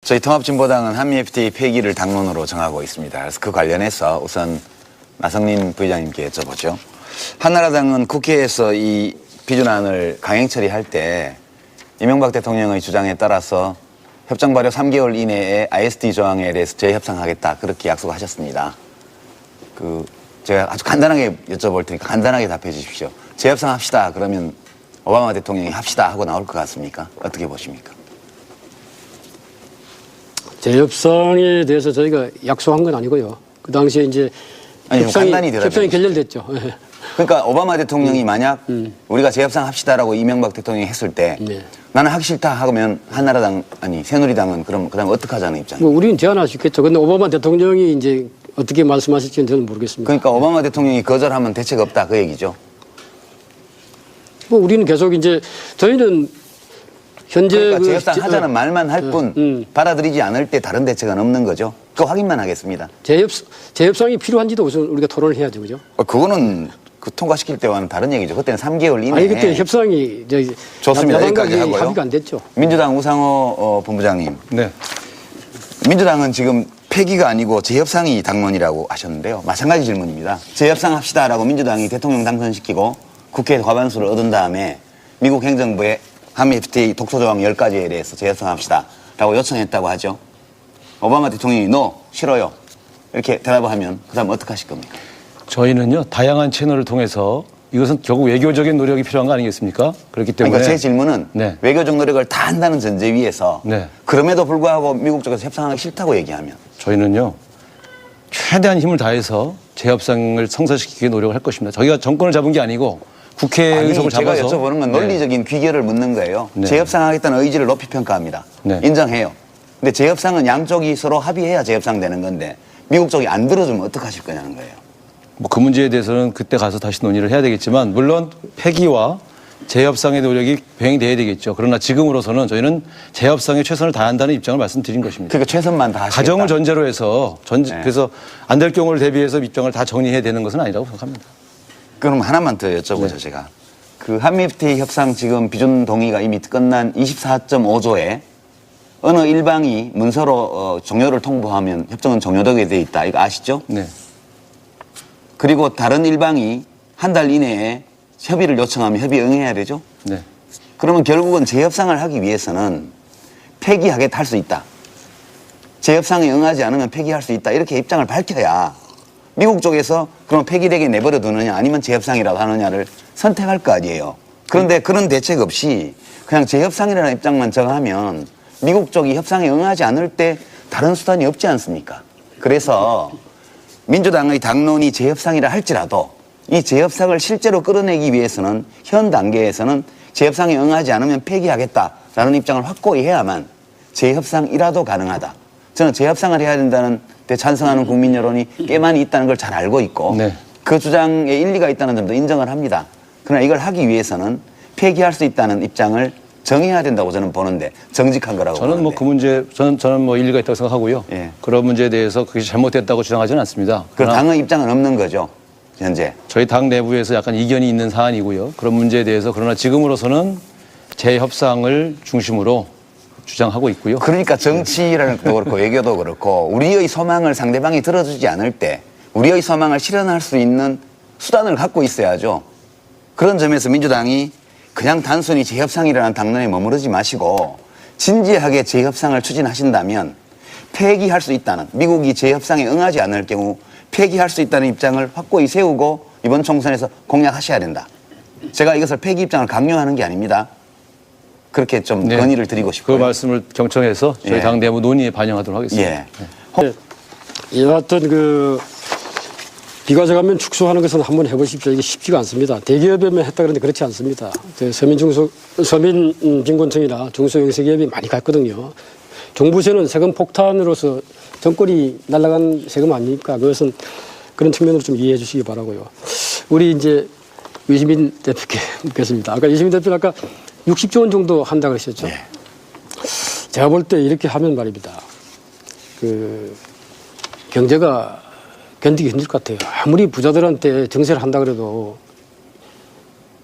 저희 통합진보당은 한미 FTA 폐기를 당론으로 정하고 있습니다. 그래서 그 관련해서 우선 나성민 부의장님께 여쭤보죠. 한나라당은 국회에서 이 비준안을 강행 처리할 때 이명박 대통령의 주장에 따라서 협정 발효 3개월 이내에 ISD 조항에 대해서 재협상하겠다 그렇게 약속하셨습니다. 제가 아주 간단하게 여쭤볼 테니까 간단하게 답해 주십시오. 재협상합시다 그러면 오바마 대통령이 합시다 하고 나올 것 같습니까? 어떻게 보십니까? 재협상에 대해서 저희가 약속한 건 아니고요. 그 당시에 이제 협상이 결렬됐죠. 그러니까 오바마 대통령이 만약 우리가 재협상합시다라고 이명박 대통령이 했을 때 네. 나는 하기 싫다 하면 한나라당 아니 새누리당은 그럼 그다음에 어떻게 하자는 입장? 뭐 우리는 제안할 수 있겠죠. 근데 오바마 대통령이 이제 어떻게 말씀하실지는 저는 모르겠습니다. 그러니까 오바마 대통령이 거절하면 대책 없다 그 얘기죠. 뭐 우리는 계속 이제 저희는 현재 그러니까 재협상하자는 말만 할 뿐 받아들이지 않을 때 다른 대책은 없는 거죠. 그 확인만 하겠습니다. 재협상이 필요한지도 우선 우리가 토론을 해야죠, 그죠? 그거는 통과시킬 때와는 다른 얘기죠. 그때는 3개월 이내에. 아니 그때 협상이 좋습니다. 여기까지 하고요. 합의가 안 됐죠. 민주당 우상호 본부장님. 네. 민주당은 지금 폐기가 아니고 재협상이 당론이라고 하셨는데요. 마찬가지 질문입니다. 재협상합시다라고 민주당이 대통령 당선시키고 국회 과반수를 얻은 다음에 미국 행정부에 한미 FTA 독소조항 10가지에 대해서 재협상합시다라고 요청했다고 하죠. 오바마 대통령이 싫어요. 이렇게 대답을 하면 그 다음 어떻게 하실 겁니까? 저희는요, 다양한 채널을 통해서 이것은 결국 외교적인 노력이 필요한 거 아니겠습니까? 그렇기 때문에. 그러니까 제 질문은 네. 외교적 노력을 다 한다는 전제 위에서 네. 그럼에도 불구하고 미국 쪽에서 협상하기 싫다고 얘기하면 저희는요, 최대한 힘을 다해서 재협상을 성사시키기 위해 노력을 할 것입니다. 저희가 정권을 잡은 게 아니고 국회 의석을 잡아서. 제가 여쭤보는 건 논리적인 귀결을 묻는 거예요. 네. 재협상하겠다는 의지를 높이 평가합니다. 네. 인정해요. 근데 재협상은 양쪽이 서로 합의해야 재협상되는 건데 미국 쪽이 안 들어주면 어떡하실 거냐는 거예요. 뭐 그 문제에 대해서는 그때 가서 다시 논의를 해야 되겠지만 물론 폐기와 재협상의 노력이 병행돼야 되겠죠. 그러나 지금으로서는 저희는 재협상에 최선을 다한다는 입장을 말씀드린 것입니다. 그러니까 최선만 다하시겠다. 가정을 전제로 해서 네. 그래서 안 될 경우를 대비해서 입장을 다 정리해야 되는 것은 아니라고 생각합니다. 그럼 하나만 더 여쭤보죠. 네. 제가. 그 한미 FTA 협상 지금 비준 동의가 이미 끝난 24.5조에 어느 일방이 문서로 종료를 통보하면 협정은 종료되게 돼 있다. 이거 아시죠? 네. 그리고 다른 일방이 한 달 이내에 협의를 요청하면 협의에 응해야 되죠? 네. 그러면 결국은 재협상을 하기 위해서는 폐기하겠다 할 수 있다. 재협상에 응하지 않으면 폐기할 수 있다. 이렇게 입장을 밝혀야 미국 쪽에서 그럼 폐기되게 내버려 두느냐 아니면 재협상이라도 하느냐를 선택할 거 아니에요. 그런데 그런 대책 없이 그냥 재협상이라는 입장만 정하면 미국 쪽이 협상에 응하지 않을 때 다른 수단이 없지 않습니까? 그래서 민주당의 당론이 재협상이라 할지라도 이 재협상을 실제로 끌어내기 위해서는 현 단계에서는 재협상에 응하지 않으면 폐기하겠다라는 입장을 확고히 해야만 재협상이라도 가능하다. 저는 재협상을 해야 된다는 데 찬성하는 국민 여론이 꽤 많이 있다는 걸 잘 알고 있고 네. 그 주장에 일리가 있다는 점도 인정을 합니다. 그러나 이걸 하기 위해서는 폐기할 수 있다는 입장을 정해야 된다고 저는 보는데 정직한 거라고 저는 뭐 보는데. 그 문제 저는 뭐 일리가 있다고 생각하고요. 예. 그런 문제에 대해서 그게 잘못됐다고 주장하지는 않습니다. 그 그러나 당의 입장은 없는 거죠. 현재. 저희 당 내부에서 약간 이견이 있는 사안이고요. 그런 문제에 대해서 그러나 지금으로서는 재협상을 중심으로 주장하고 있고요. 그러니까 정치라는 것도 그렇고 외교도 그렇고 우리의 소망을 상대방이 들어주지 않을 때 우리의 소망을 실현할 수 있는 수단을 갖고 있어야죠. 그런 점에서 민주당이 그냥 단순히 재협상이라는 당론에 머무르지 마시고 진지하게 재협상을 추진하신다면 폐기할 수 있다는 미국이 재협상에 응하지 않을 경우 폐기할 수 있다는 입장을 확고히 세우고 이번 총선에서 공약하셔야 된다. 제가 이것을 폐기 입장을 강요하는 게 아닙니다. 그렇게 좀 네. 건의를 드리고 싶고요. 그 말씀을 경청해서 저희 예. 당 내부 논의에 반영하도록 하겠습니다. 예. 여하튼 비과세감면 축소하는 것은 한번 해보십시오. 이게 쉽지가 않습니다. 대기업에만 했다 그러는데 그렇지 않습니다. 서민진군청이나 중소형세기업이 많이 갔거든요. 종부세는 세금 폭탄으로서 정권이 날아간 세금 아닙니까? 그것은 그런 측면으로 좀 이해해 주시기 바라고요. 우리 이제 유시민 대표께 묻겠습니다. 아까 유시민 대표는 아까 60조 원 정도 한다고 하셨죠? 예. 제가 볼 때 이렇게 하면 말입니다. 경제가 견디기 힘들 것 같아요. 아무리 부자들한테 증세를 한다 그래도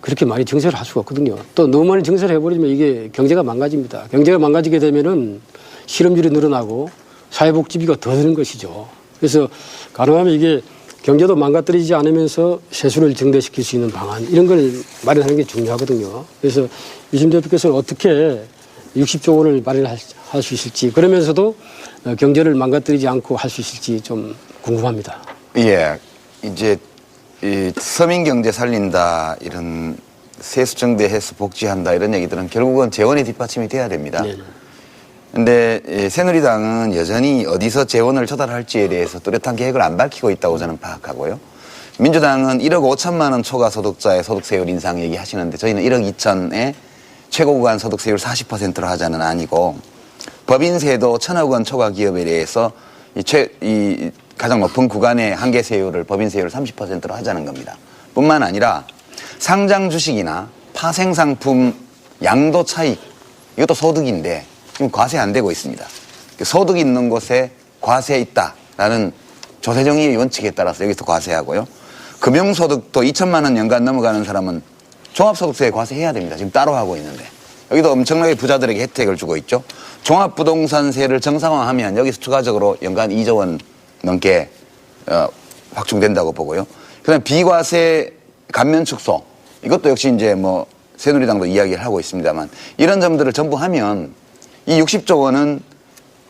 그렇게 많이 증세를 할 수가 없거든요. 또 너무 많이 증세를 해버리면 이게 경제가 망가집니다. 경제가 망가지게 되면은 실업률이 늘어나고 사회복지비가 더 드는 것이죠. 그래서 가능하면 이게 경제도 망가뜨리지 않으면서 세수를 증대시킬 수 있는 방안 이런 걸 마련하는 게 중요하거든요. 그래서 유심 대표께서는 어떻게 60조 원을 마련할 수 있을지 그러면서도 경제를 망가뜨리지 않고 할 수 있을지 좀 궁금합니다. 예, 이제 이 서민 경제 살린다 이런 세수 증대해서 복지한다 이런 얘기들은 결국은 재원의 뒷받침이 돼야 됩니다. 네. 근데 새누리당은 여전히 어디서 재원을 조달할지에 대해서 뚜렷한 계획을 안 밝히고 있다고 저는 파악하고요. 민주당은 1억 5천만 원 초과 소득자의 소득세율 인상 얘기하시는데 저희는 1억 2천에 최고 구간 소득세율 40%로 하자는 아니고 법인세도 1,000억 원 초과 기업에 대해서 이 가장 높은 구간의 한계세율을 법인세율을 30%로 하자는 겁니다. 뿐만 아니라 상장 주식이나 파생상품 양도 차익 이것도 소득인데 지금 과세 안 되고 있습니다. 소득 있는 곳에 과세 있다라는 조세정의의 원칙에 따라서 여기서 과세하고요. 금융소득도 2천만 원 연간 넘어가는 사람은 종합소득세에 과세해야 됩니다. 지금 따로 하고 있는데. 여기도 엄청나게 부자들에게 혜택을 주고 있죠. 종합부동산세를 정상화하면 여기서 추가적으로 연간 2조 원 넘게 확충된다고 보고요. 그다음에 비과세 감면 축소 이것도 역시 이제 뭐 새누리당도 이야기를 하고 있습니다만 이런 점들을 전부 하면 이 60조 원은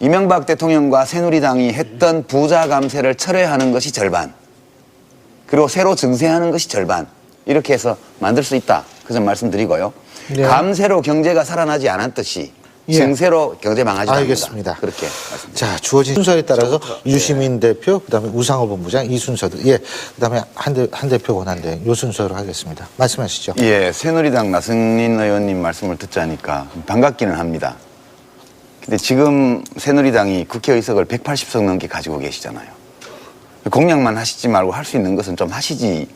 이명박 대통령과 새누리당이 했던 부자 감세를 철회하는 것이 절반 그리고 새로 증세하는 것이 절반 이렇게 해서 만들 수 있다. 그 점 말씀드리고요. 네. 감세로 경제가 살아나지 않았듯이 증세로 경제 망하지 않는다. 알겠습니다. 그렇게 말씀드립니다. 자, 주어진 순서에 따라서 유시민 대표, 그다음에 우상호 본부장 이 순서도 그다음에 한 대표 권한대 이 순서로 하겠습니다. 말씀하시죠. 예, 새누리당 나승민 의원님 말씀을 듣자니까 반갑기는 합니다. 근데 지금 새누리당이 국회의석을 180석 넘게 가지고 계시잖아요. 공약만 하시지 말고 할 수 있는 것은 좀 하시지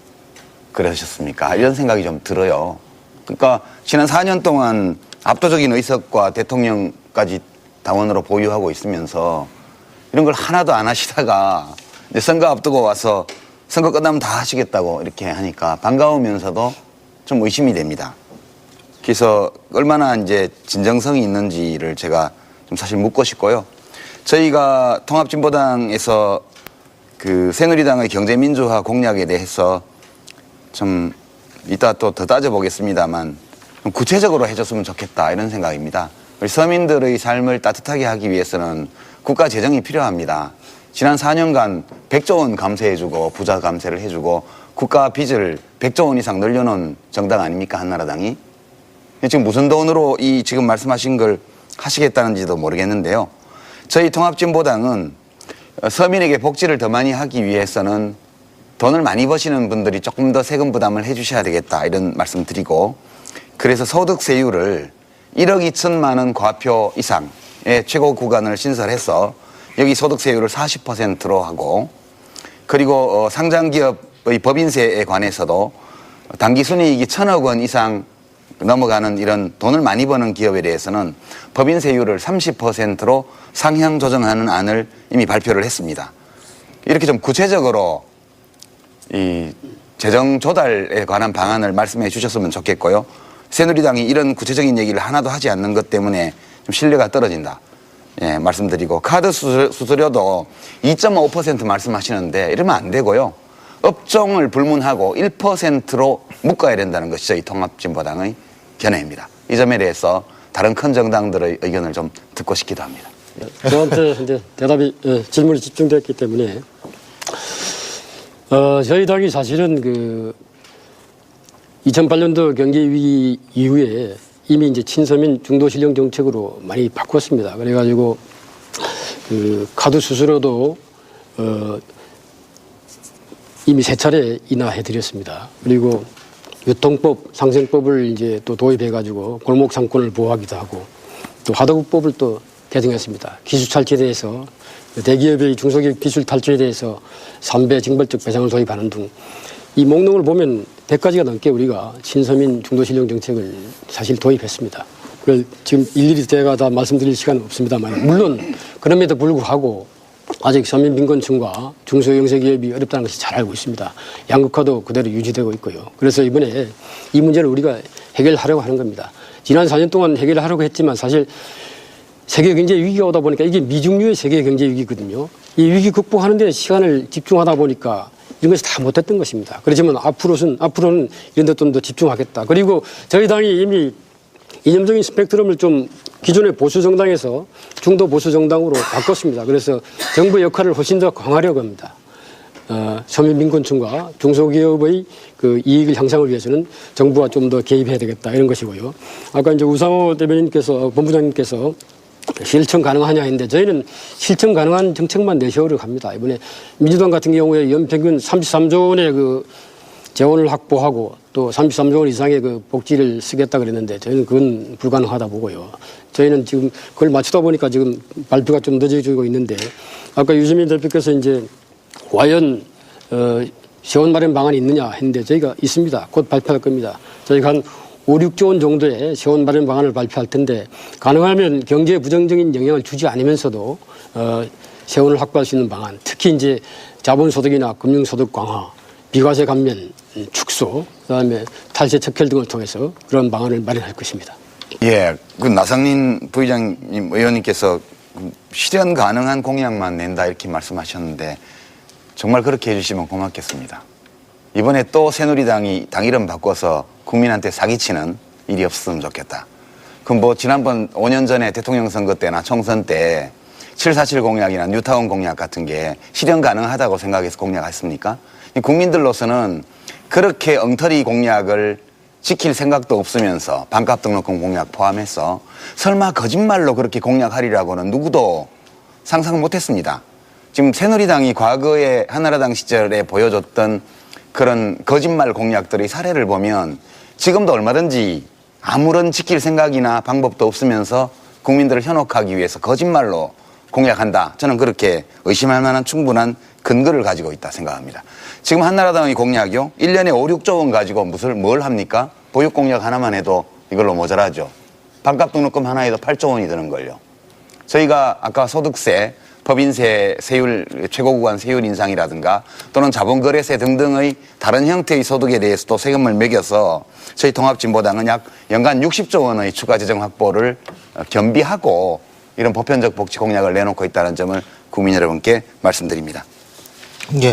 그러셨습니까? 이런 생각이 좀 들어요. 그러니까 지난 4년 동안 압도적인 의석과 대통령까지 당원으로 보유하고 있으면서 이런 걸 하나도 안 하시다가 이제 선거 앞두고 와서 선거 끝나면 다 하시겠다고 이렇게 하니까 반가우면서도 좀 의심이 됩니다. 그래서 얼마나 이제 진정성이 있는지를 제가 좀 사실 묻고 싶고요. 저희가 통합진보당에서 그 새누리당의 경제민주화 공약에 대해서 좀 이따 또 더 따져보겠습니다만 좀 구체적으로 해줬으면 좋겠다 이런 생각입니다. 우리 서민들의 삶을 따뜻하게 하기 위해서는 국가 재정이 필요합니다. 지난 4년간 100조 원 감세해주고 부자 감세를 해주고 국가 빚을 100조 원 이상 늘려놓은 정당 아닙니까 한나라당이? 지금 무슨 돈으로 이 지금 말씀하신 걸 하시겠다는지도 모르겠는데요. 저희 통합진보당은 서민에게 복지를 더 많이 하기 위해서는 돈을 많이 버시는 분들이 조금 더 세금 부담을 해주셔야 되겠다 이런 말씀 드리고 그래서 소득세율을 1억 2천만 원 과표 이상의 최고 구간을 신설해서 여기 소득세율을 40%로 하고 그리고 상장기업의 법인세에 관해서도 당기순이익이 1,000억 원 이상 넘어가는 이런 돈을 많이 버는 기업에 대해서는 법인세율을 30%로 상향 조정하는 안을 이미 발표를 했습니다. 이렇게 좀 구체적으로 이 재정 조달에 관한 방안을 말씀해 주셨으면 좋겠고요. 새누리당이 이런 구체적인 얘기를 하나도 하지 않는 것 때문에 좀 신뢰가 떨어진다. 예, 말씀드리고 카드 수수료도 2.5% 말씀하시는데 이러면 안 되고요. 업종을 불문하고 1%로 묶어야 된다는 것이 저희 통합진보당의 견해입니다. 이 점에 대해서 다른 큰 정당들의 의견을 좀 듣고 싶기도 합니다. 저한테 이제 대답이 질문이 집중됐기 때문에 저희 당이 사실은 그 2008년도 경제 위기 이후에 이미 이제 친서민 중도실령 정책으로 많이 바꿨습니다. 그래가지고 그 카드 수수료도 이미 3차례 인하해드렸습니다. 그리고 유통법, 상생법을 이제 또 도입해가지고 골목 상권을 보호하기도 하고 또 하도급법을 또 개정했습니다. 기술 탈취에 대해서 대기업의 중소기업 기술 탈취에 대해서 3배 징벌적 배상을 도입하는 등 이 목록을 보면 100가지가 넘게 우리가 친서민 중도실령 정책을 사실 도입했습니다. 그걸 지금 일일이 제가 다 말씀드릴 시간은 없습니다만 물론 그럼에도 불구하고 아직 서민 빈곤층과 중소영세기업이 어렵다는 것이 잘 알고 있습니다. 양극화도 그대로 유지되고 있고요. 그래서 이번에 이 문제를 우리가 해결하려고 하는 겁니다. 지난 4년 동안 해결하려고 했지만 사실 세계 경제 위기가 오다 보니까 이게 미중류의 세계 경제 위기거든요. 이 위기 극복하는 데 시간을 집중하다 보니까 이런 것이 다 못했던 것입니다. 그렇지만 앞으로는 이런 데 좀 더 집중하겠다. 그리고 저희 당이 이미 이념적인 스펙트럼을 좀 기존의 보수 정당에서 중도 보수 정당으로 바꿨습니다. 그래서 정부 역할을 훨씬 더 강화하려고 합니다. 서민민권층과 중소기업의 그 이익을 향상을 위해서는 정부가 좀 더 개입해야 되겠다 이런 것이고요. 아까 이제 우상호 대변인께서 본부장님께서 실천 가능하냐 했는데 저희는 실천 가능한 정책만 내세우려고 합니다. 이번에 민주당 같은 경우에 연평균 33조 원의 그 재원을 확보하고 또 33조 원 이상의 그 복지를 쓰겠다 그랬는데 저희는 그건 불가능하다 보고요. 저희는 지금 그걸 맞추다 보니까 지금 발표가 좀 늦어지고 있는데 아까 유시민 대표께서 이제 과연 재원 마련 방안이 있느냐 했는데 저희가 있습니다. 곧 발표할 겁니다. 저희가 한 5, 6조 원 정도의 재원 마련 방안을 발표할 텐데 가능하면 경제에 부정적인 영향을 주지 않으면서도 재원을 확보할 수 있는 방안, 특히 이제 자본소득이나 금융소득 강화, 비과세 감면 축소, 그다음에 탈세 척결 등을 통해서 그런 방안을 마련할 것입니다. 예, 그 나상민 부의장님 의원님께서 실현 가능한 공약만 낸다 이렇게 말씀하셨는데 정말 그렇게 해주시면 고맙겠습니다. 이번에 또 새누리당이 당 이름 바꿔서 국민한테 사기치는 일이 없었으면 좋겠다. 그럼 뭐 지난번 5년 전에 대통령 선거 때나 총선 때 747 공약이나 뉴타운 공약 같은 게 실현 가능하다고 생각해서 공약했습니까? 국민들로서는 그렇게 엉터리 공약을 지킬 생각도 없으면서 반값 등록금 공약 포함해서 설마 거짓말로 그렇게 공약하리라고는 누구도 상상 못했습니다. 지금 새누리당이 과거에 한나라당 시절에 보여줬던 그런 거짓말 공약들의 사례를 보면 지금도 얼마든지 아무런 지킬 생각이나 방법도 없으면서 국민들을 현혹하기 위해서 거짓말로 공약한다. 저는 그렇게 의심할 만한 충분한 근거를 가지고 있다 생각합니다. 지금 한나라당의 공약이요. 1년에 5, 6조 원 가지고 뭘 합니까? 보육 공약 하나만 해도 이걸로 모자라죠. 반값 등록금 하나에도 8조 원이 드는 걸요. 저희가 아까 소득세, 법인세, 세율, 최고구간 세율 인상이라든가 또는 자본거래세 등등의 다른 형태의 소득에 대해서도 세금을 매겨서 저희 통합진보당은 약 연간 60조 원의 추가 재정 확보를 겸비하고 이런 보편적 복지 공약을 내놓고 있다는 점을 국민 여러분께 말씀드립니다. 예.